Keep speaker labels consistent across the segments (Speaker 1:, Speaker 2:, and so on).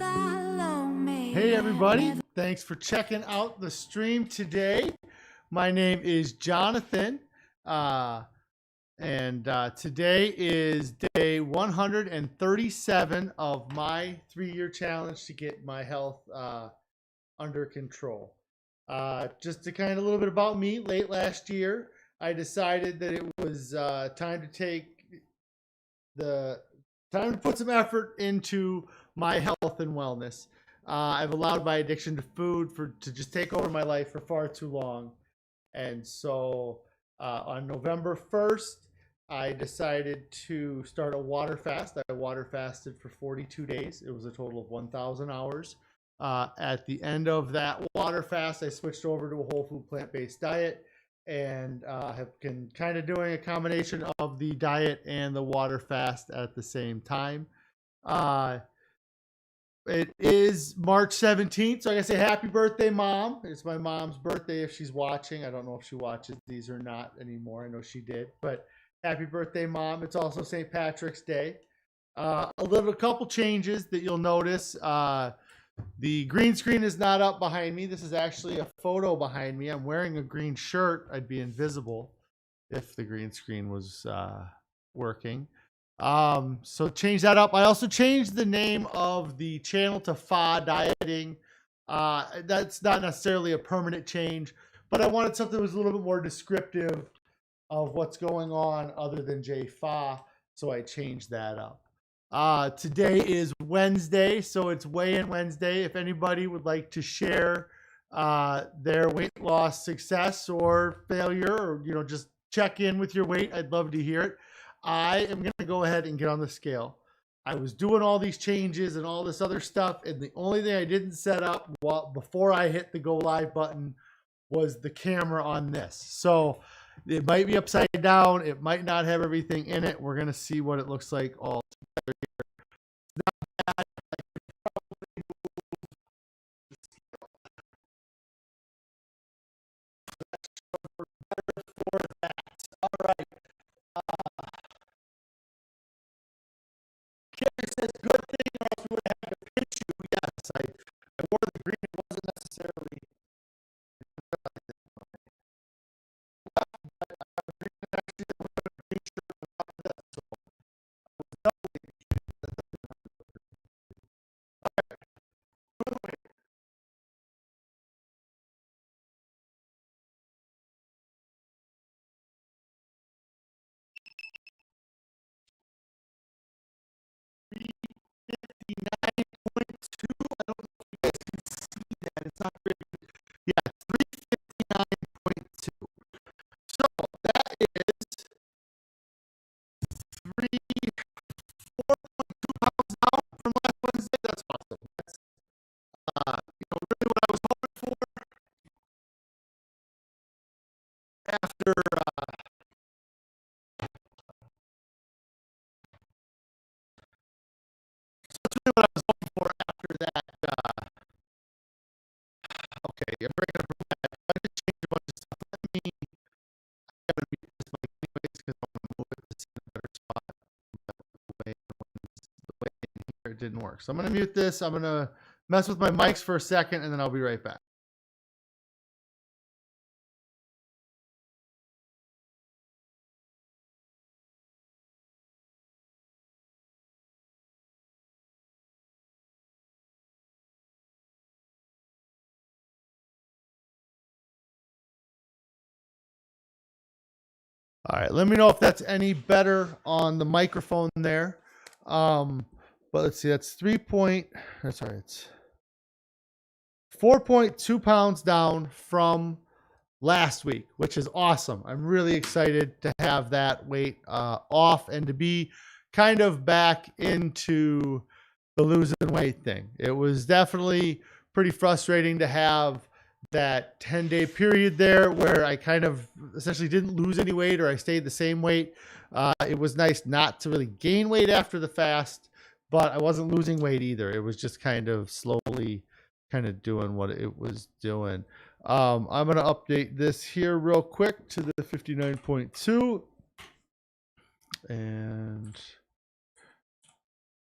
Speaker 1: follow me.
Speaker 2: Hey everybody, thanks for checking out the stream today. My name is Jonathan, and today is day 137 of my 3-year challenge to get my health under control. Just to kind of a little bit about me, late last year, I decided that it was time to put some effort into my health and wellness. I've allowed my addiction to food to just take over my life for far too long. And so on November 1st, I decided to start a water fast. I water fasted for 42 days. It was a total of 1,000 hours. At the end of that water fast, I switched over to a whole food plant-based diet and have been kind of doing a combination of the diet and the water fast at the same time. It is March 17th, so I gotta say happy birthday, Mom. It's my mom's birthday if she's watching. I don't know if she watches these or not anymore. I know she did, but happy birthday, Mom. It's also St. Patrick's Day. A couple changes that you'll notice. The green screen is not up behind me. This is actually a photo behind me. I'm wearing a green shirt. I'd be invisible if the green screen was working. So change that up. I also changed the name of the channel to Fa Dieting. That's not necessarily a permanent change, but I wanted something that was a little bit more descriptive of what's going on other than J Fa, so I changed that up. Today is Wednesday, so it's weigh-in Wednesday. If anybody would like to share their weight loss success or failure, or just check in with your weight, I'd love to hear it. I am going to go ahead and get on the scale. I was doing all these changes and all this other stuff, and the only thing I didn't set up before I hit the go live button was the camera on this. So it might be upside down. It might not have everything in it. We're going to see what it looks like all together here. It's not bad. I could probably move the scale better for that. All right. Carrie says, good thing or else we would have had to pitch you. Yes, I wore the green. It wasn't necessarily I don't know if you guys can see that. It's not very good. Yeah, 359.2. So that is 4.2 pounds down from last Wednesday. That's awesome. That's really what I was hoping for after that's really what I was hoping for after that. Okay, I'm bringing up I just changed a bunch of stuff. Let me I gotta mute this mic anyways because I want to move it this in a better spot. The way in here it didn't work. So I'm gonna mute this. I'm gonna mess with my mics for a second and then I'll be right back. All right, let me know if that's any better on the microphone there. But let's see, that's it's 4.2 pounds down from last week, which is awesome. I'm really excited to have that weight off and to be kind of back into the losing weight thing. It was definitely pretty frustrating to have that 10-day period there where I kind of essentially didn't lose any weight or I stayed the same weight. It was nice not to really gain weight after the fast, but I wasn't losing weight either. It was just kind of slowly kind of doing what it was doing. I'm going to update this here real quick to the 59.2 and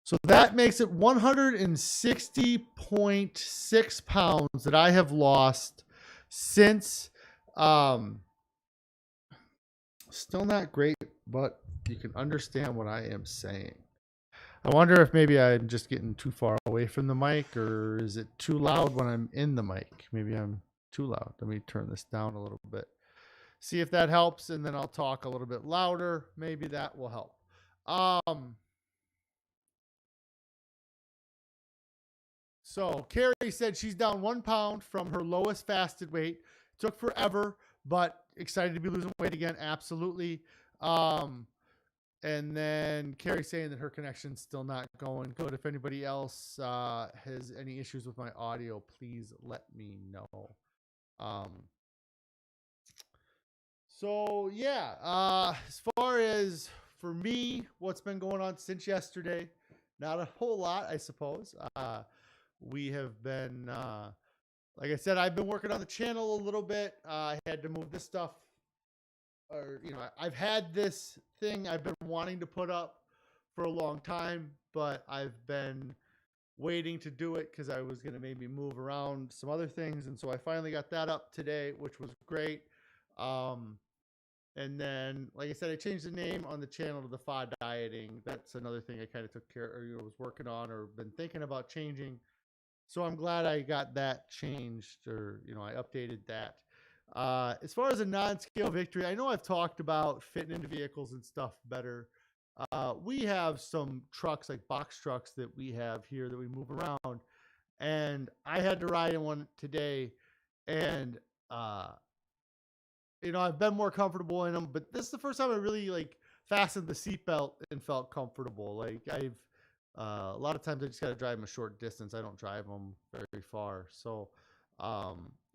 Speaker 2: So that makes it 160.6 pounds that I have lost since. Um, Still not great, but you can understand what I am saying. I wonder if maybe I'm just getting too far away from the mic, or is it too loud when I'm in the mic? Maybe I'm too loud. Let me turn this down a little bit. See if that helps, and then I'll talk a little bit louder. Maybe that will help. So Carrie said she's down 1 pound from her lowest fasted weight. Took forever, but excited to be losing weight again. Absolutely. Um, and then Carrie saying that her connection's still not going good. If anybody else has any issues with my audio, please let me know. Um, so yeah, as far as for me, what's been going on since yesterday, not a whole lot, I suppose. We have been, like I said, I've been working on the channel a little bit. I had to move this stuff, or I've had this thing I've been wanting to put up for a long time, but I've been waiting to do it because I was going to maybe move around some other things, and so I finally got that up today, which was great. And then, like I said, I changed the name on the channel to the Fa Dieting. That's another thing I kind of took care, or was working on, or been thinking about changing. So I'm glad I got that changed, or I updated that. As far as a non-scale victory, I know I've talked about fitting into vehicles and stuff better. We have some trucks, like box trucks, that we have here that we move around, and I had to ride in one today, and uh, I've been more comfortable in them, but this is the first time I really fastened the seatbelt and felt comfortable. Like I've a lot of times I just got to drive them a short distance. I don't drive them very far, so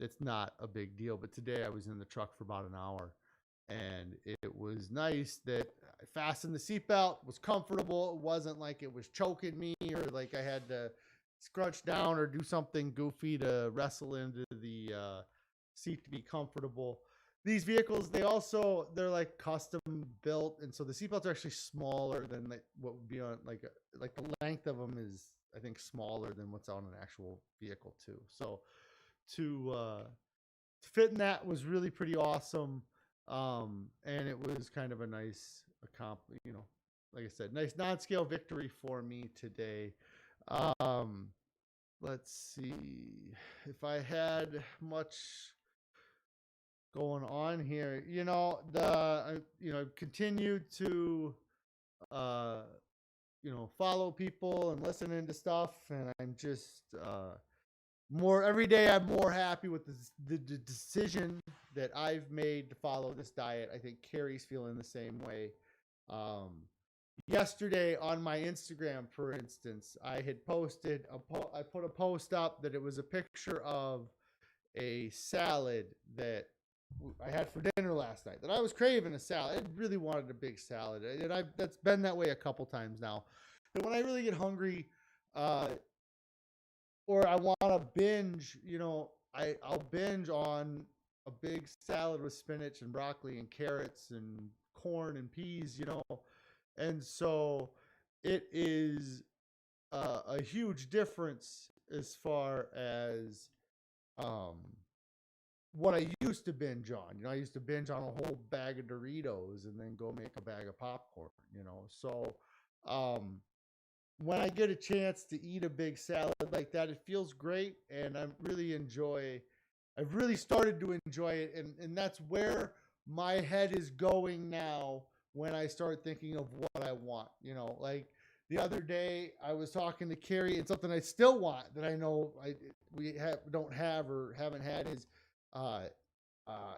Speaker 2: it's not a big deal. But today I was in the truck for about an hour, and it was nice that I fastened the seatbelt, was comfortable. It wasn't like it was choking me, or like I had to scrunch down or do something goofy to wrestle into the seat to be comfortable. These vehicles, they're like custom built, and so the seatbelts are actually smaller than what would be on like the length of them is, I think, smaller than what's on an actual vehicle too. So to fit in that was really pretty awesome. And it was kind of a nice like I said, nice non-scale victory for me today. Um, let's see if I had much going on here. I've continued to uh, follow people and listening to stuff, and I'm just more every day. I'm more happy with the decision that I've made to follow this diet. I think Carrie's feeling the same way. Um, Yesterday on my Instagram, for instance, I had posted I put a post up that it was a picture of a salad that I had for dinner last night. That I was craving a salad. I really wanted a big salad, and that's been that way a couple times now. But when I really get hungry, uh, or I want to binge, I'll binge on a big salad with spinach and broccoli and carrots and corn and peas, and so it is a huge difference as far as um, what I used to binge on. I used to binge on a whole bag of Doritos and then go make a bag of popcorn. So um, when I get a chance to eat a big salad like that, it feels great, and I've really started to enjoy it, and that's where my head is going now when I start thinking of what I want. Like the other day I was talking to Carrie, and something I still want that I know don't have or haven't had is uh,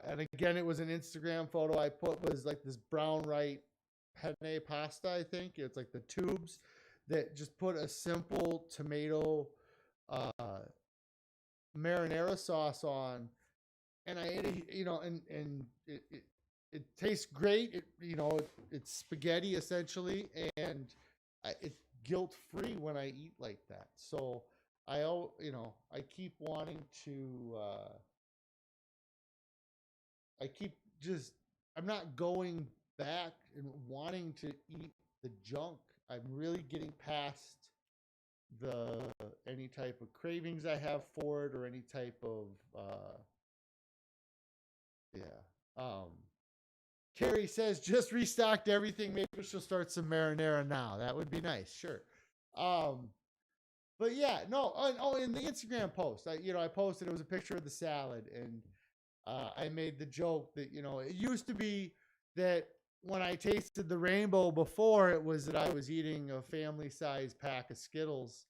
Speaker 2: and again, it was an Instagram photo I put, was like this brown right penne pasta. I think it's like the tubes that just put a simple tomato uh, marinara sauce on, and I ate it, and it tastes great. It's spaghetti essentially, and it's guilt free when I eat like that. So I keep wanting to. I keep just I'm not going back and wanting to eat the junk I'm really getting past the any type of cravings I have for it or any type of yeah. Carrie says just restocked everything. Maybe she'll start some marinara now. That would be nice. Sure. Um, but yeah, no. Oh, in the Instagram post, I posted it was a picture of the salad, and I made the joke that it used to be that when I tasted the rainbow before, it was that I was eating a family size pack of Skittles,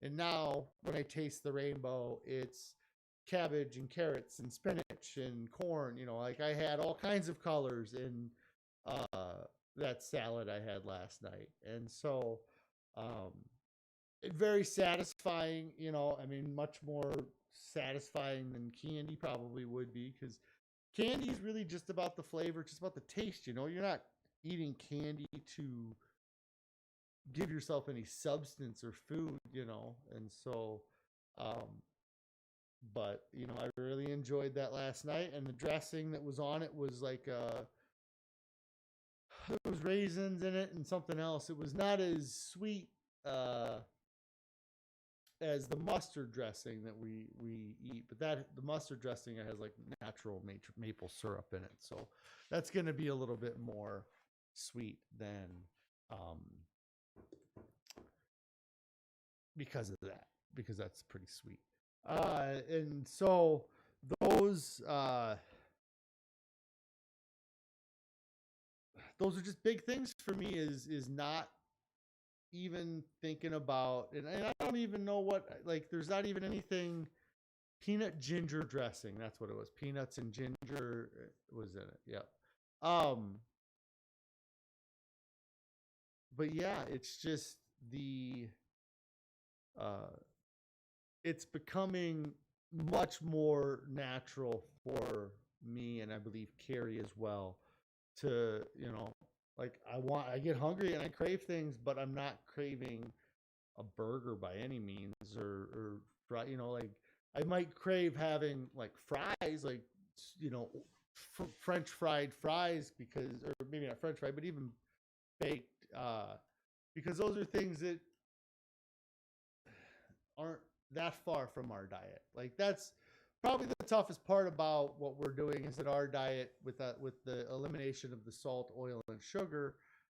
Speaker 2: and now when I taste the rainbow, it's cabbage and carrots and spinach and corn. Like I had all kinds of colors in that salad I had last night, and so um, very satisfying. I mean, much more satisfying than candy probably would be because candy is really just about the flavor, just about the taste. You're not eating candy to give yourself any substance or food. And so, um, but I really enjoyed that last night, and the dressing that was on it was like there was raisins in it and something else. It was not as sweet as the mustard dressing that we eat, but the mustard dressing has like natural maple syrup in it, so that's going to be a little bit more sweet than um, because of that, because that's pretty sweet. And so those those are just big things for me. Is not even thinking about, and I don't even know what, like there's not even anything. Peanut ginger dressing, that's what it was. Peanuts and ginger was in it. Yep. um but yeah, it's just the uh it's becoming much more natural for me, and I believe Carrie as well, to like I get hungry and I crave things, but I'm not craving a burger by any means, or like I might crave having like fries, like you know French fried fries, because, or maybe not French fried, but even baked, because those are things that aren't that far from our diet. Like that's probably the toughest part about what we're doing, is that our diet, with the elimination of the salt, oil, and sugar,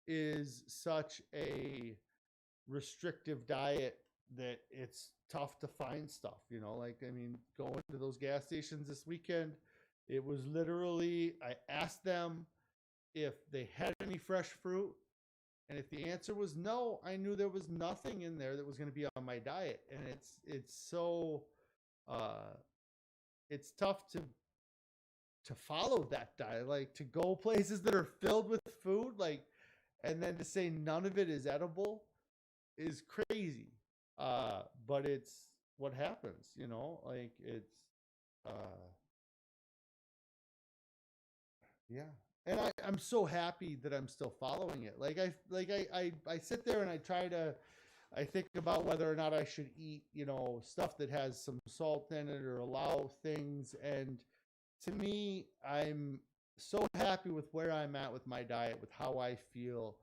Speaker 2: is such a restrictive diet that it's tough to find stuff. Like, I mean, going to those gas stations this weekend, it was literally, I asked them if they had any fresh fruit, and if the answer was no, I knew there was nothing in there that was going to be on my diet. And it's so uh it's tough to follow that diet, like to go places that are filled with food, like, and then to say none of it is edible is crazy. But it's what happens, like it's uh yeah. And I'm so happy that I'm still following it. I sit there and I think about whether or not I should eat, stuff that has some salt in it, or allow things. And to me, I'm so happy with where I'm at with my diet, with how I feel.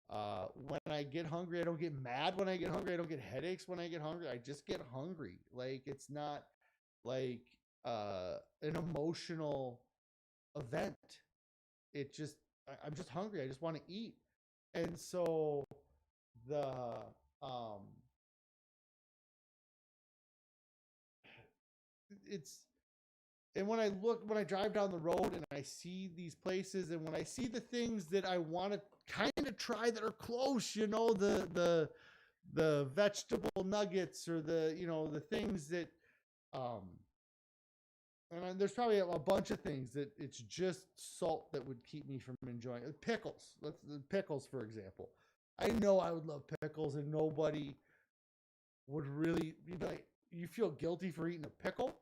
Speaker 2: When I get hungry, I don't get mad when I get hungry. I don't get headaches when I get hungry. I just get hungry. Like it's not like an emotional event. I'm just hungry. I just want to eat. And so the um it's and when I drive down the road and I see these places, and when I see the things that I want to kind of try that are close, the vegetable nuggets, or the things that um and there's probably a bunch of things that it's just salt that would keep me from enjoying it. Pickles. Pickles, for example. I know I would love pickles, and nobody would really be like, you feel guilty for eating a pickle,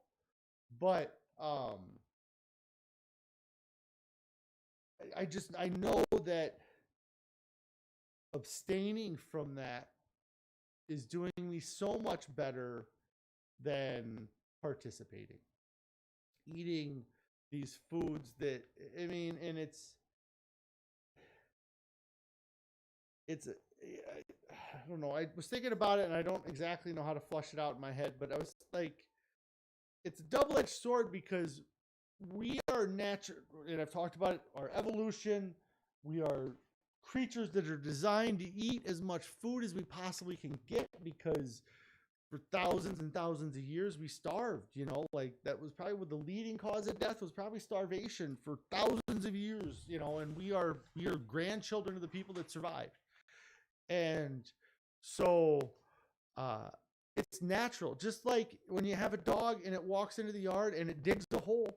Speaker 2: but I know that abstaining from that is doing me so much better than participating. Eating these foods that, I mean, and it's I don't know. I was thinking about it, and I don't exactly know how to flush it out in my head. But I was like, it's a double-edged sword because we are natural, and I've talked about it. Our evolution. We are creatures that are designed to eat as much food as we possibly can get because for thousands and thousands of years we starved. Like that was probably what the leading cause of death was, probably starvation for thousands of years. And we are grandchildren of the people that survived. And so uh it's natural, just like when you have a dog and it walks into the yard and it digs a hole.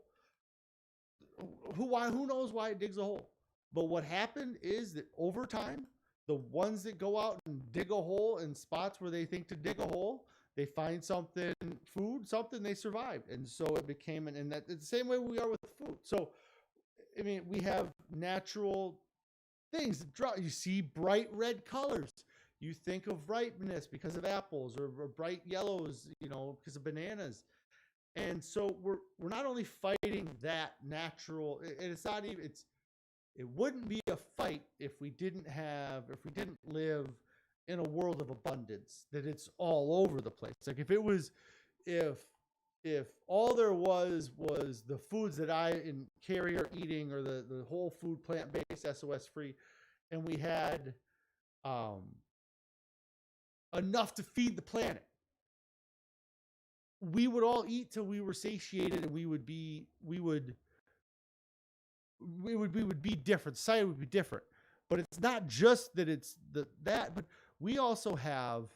Speaker 2: Who knows why it digs a hole? But what happened is that over time, the ones that go out and dig a hole in spots where they think to dig a hole, they find something, food, something, they survived. And so it became and that it's the same way we are with food. So I mean, we have natural things. You see bright red colors. You think of ripeness because of apples, or bright yellows, because of bananas. And so we're not only fighting that natural, and it's not even it wouldn't be a fight if we didn't live in a world of abundance, that it's all over the place. Like if all there was the foods that I and Carrie are eating, or the whole food, plant-based, SOS free, and we had um enough to feed the planet, we would all eat till we were satiated, and we would be different. Society would be different. But it's not just that it's that, but we also have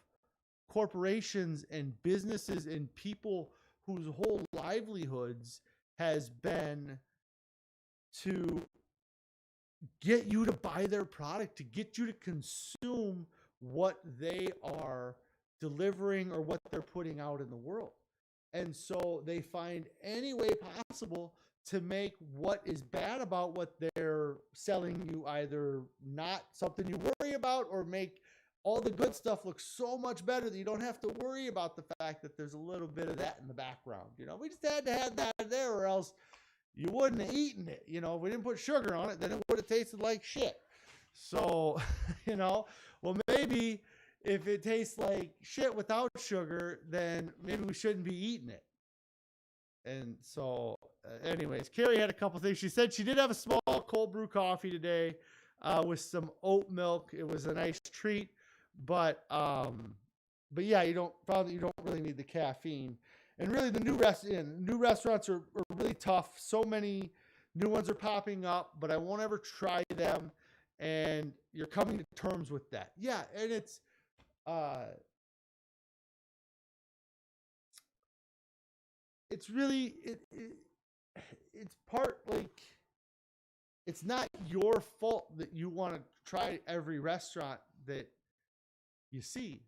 Speaker 2: corporations and businesses and people whose whole livelihoods has been to get you to buy their product, to get you to consume what they are delivering or what they're putting out in the world. And so they find any way possible to make what is bad about what they're selling you either not something you worry about, or make all the good stuff look so much better that you don't have to worry about the fact that there's a little bit of that in the background. We just had to have that there, or else you wouldn't have eaten it. If we didn't put sugar on it, then it would have tasted like shit. So, well, maybe if it tastes like shit without sugar, then maybe we shouldn't be eating it. And so, anyways, Carrie had a couple things. She said she did have a small cold brew coffee today with some oat milk. It was a nice treat, but yeah, you don't really need the caffeine. And really, the new restaurants are really tough. So many new ones are popping up, but I won't ever try them. And you're coming to terms with that. Yeah, and it's really it's part, like, it's not your fault that you want to try every restaurant that you see.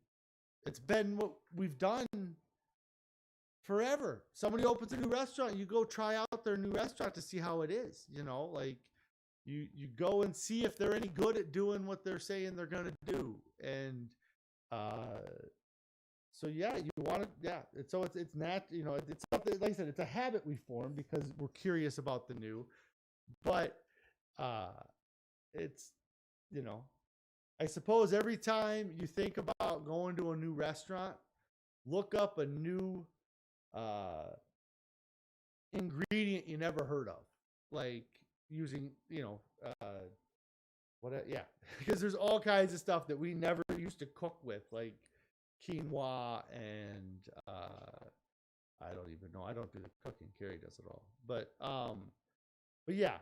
Speaker 2: It's been what we've done forever. Somebody opens a new restaurant, you go try out their new restaurant to see how it is. Like you go and see if they're any good at doing what they're saying they're gonna do. And so yeah, you want to, yeah. It's not, it's something, like I said, it's a habit we form because we're curious about the new. But it's, I suppose every time you think about going to a new restaurant, look up a new ingredient you never heard of, like using, yeah, because there's all kinds of stuff that we never used to cook with, like quinoa and I don't even know. I don't do the cooking. Carrie does it all. But yeah,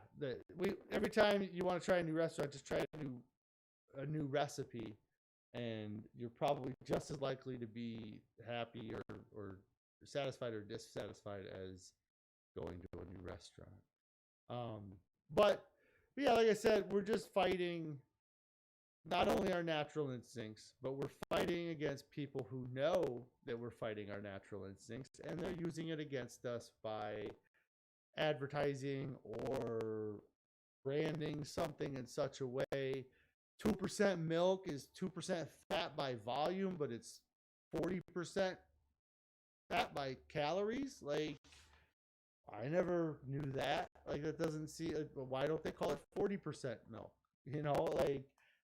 Speaker 2: every time you want to try a new restaurant, just try a new recipe, and you're probably just as likely to be happy or satisfied or dissatisfied as going to a new restaurant. But yeah, like I said, we're just fighting not only our natural instincts, but we're fighting against people who know that we're fighting our natural instincts, and they're using it against us by advertising or branding something in such a way. 2% milk is 2% fat by volume, but it's 40% fat by calories. Like, I never knew that. Like, that doesn't see, why don't they call it 40% milk? Like,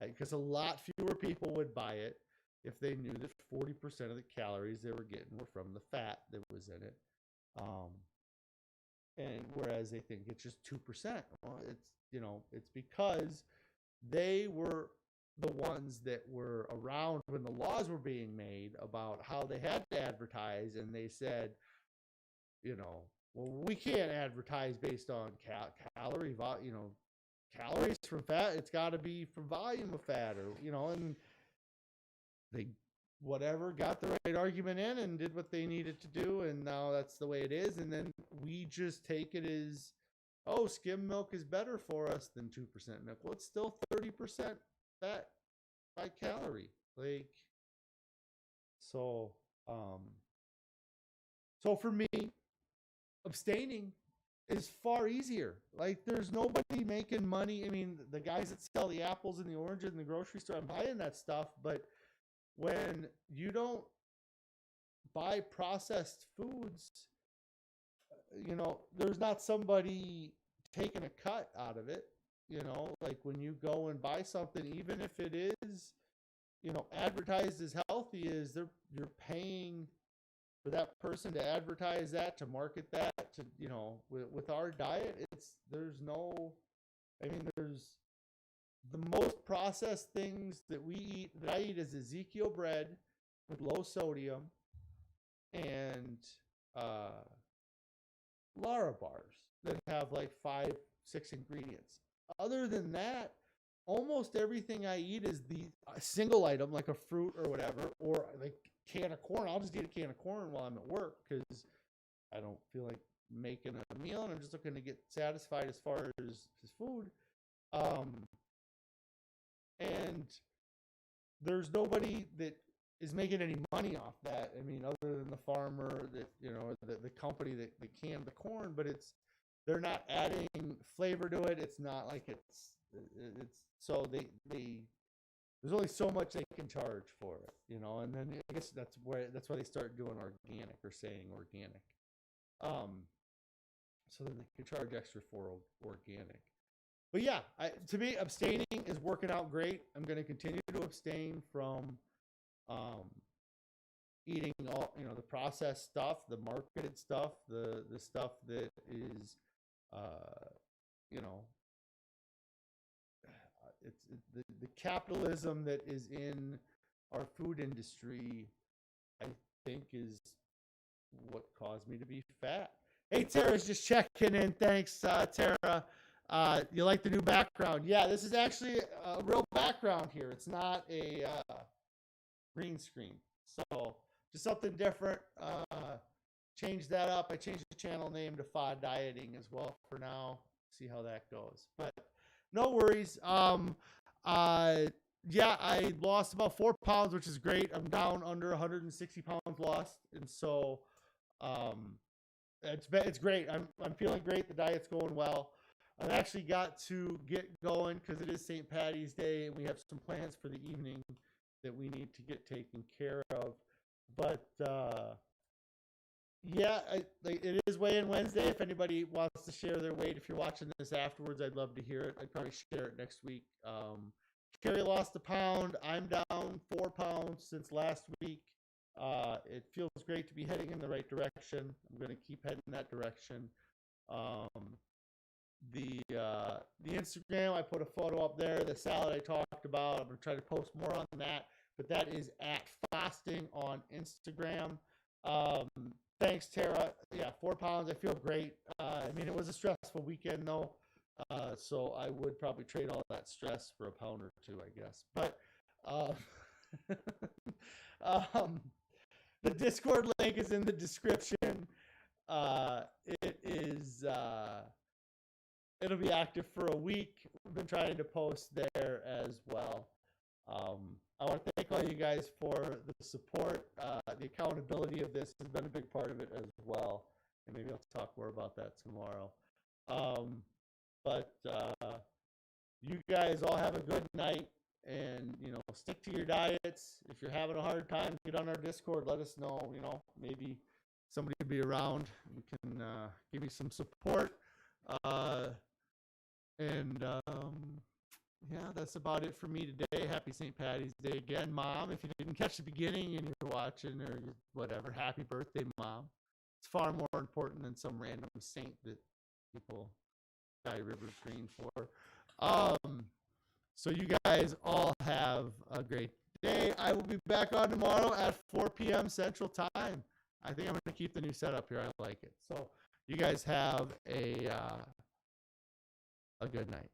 Speaker 2: because a lot fewer people would buy it if they knew that 40% of the calories they were getting were from the fat that was in it. And whereas they think it's just 2%. Well, it's because they were the ones that were around when the laws were being made about how they had to advertise, and they said, well, we can't advertise based on calories from fat. It's got to be from volume of fat, and they got the right argument in and did what they needed to do, and now that's the way it is. And then we just take it as, oh, skim milk is better for us than 2% milk. Well, it's still 30% fat by calorie. So for me, abstaining is far easier. There's nobody making money. I mean, the guys that sell the apples and the oranges in the grocery store, I'm buying that stuff, but when you don't buy processed foods, there's not somebody taking a cut out of it. When you go and buy something, even if it is, advertised as healthy, you're paying for that person to advertise that, to market that, to, with our diet, there's the most processed things that I eat is Ezekiel bread with low sodium and Lara bars that have 5, 6 ingredients. Other than that, almost everything I eat is the single item, like a fruit or whatever, or can of corn. I'll just eat a can of corn while I'm at work because I don't feel like making a meal, and I'm just looking to get satisfied as far as food. And there's nobody that is making any money off that. I mean, other than the farmer that, the company that canned the corn, but they're not adding flavor to it. It's not like it's so there's only so much they can charge for it, and then I guess that's why they start doing organic, or saying organic. So then they can charge extra for organic. But yeah, to me, abstaining is working out great. I'm going to continue to abstain from eating all, the processed stuff, the marketed stuff, the stuff that is, it's the capitalism that is in our food industry, I think, is what caused me to be fat. Hey, Tara's just checking in. Thanks, Tara. You like the new background? Yeah, this is actually a real background here. It's not a green screen. So just something different. Change that up. I changed the channel name to Fa Dieting as well for now. See how that goes. But no worries. Yeah, I lost about 4 pounds, which is great. I'm down under 160 pounds lost, and so it's great. I'm feeling great. The diet's going well. I've actually got to get going because it is St. Patty's Day, and we have some plans for the evening that we need to get taken care of. But yeah, it is Weigh-In Wednesday. If anybody wants to share their weight, if you're watching this afterwards, I'd love to hear it. I'd probably share it next week. Carrie lost 1 pound. I'm down 4 pounds since last week. It feels great to be heading in the right direction. I'm going to keep heading that direction. The Instagram, I put a photo up there. The salad I talked about, I'm going to try to post more on that. But that is at Fasting on Instagram. Thanks, Tara. Yeah, 4 pounds. I feel great. I mean, it was a stressful weekend, though. So I would probably trade all that stress for a pound or two, I guess. But the Discord link is in the description. It'll be active for a week. We've been trying to post there as well. I want to thank all you guys for the support. The accountability of this has been a big part of it as well. And maybe I'll talk more about that tomorrow. But you guys all have a good night, and stick to your diets. If you're having a hard time, get on our Discord. Let us know. Maybe somebody will be around and can give you some support. And yeah, that's about it for me today. Happy St. Patty's Day again, Mom. If you didn't catch the beginning and you're watching or whatever, happy birthday, Mom. It's far more important than some random saint that people dye rivers green for. Um, so you guys all have a great day. I will be back on tomorrow at 4 p.m. Central Time. I think I'm going to keep the new setup here. I like it. So you guys have a good night.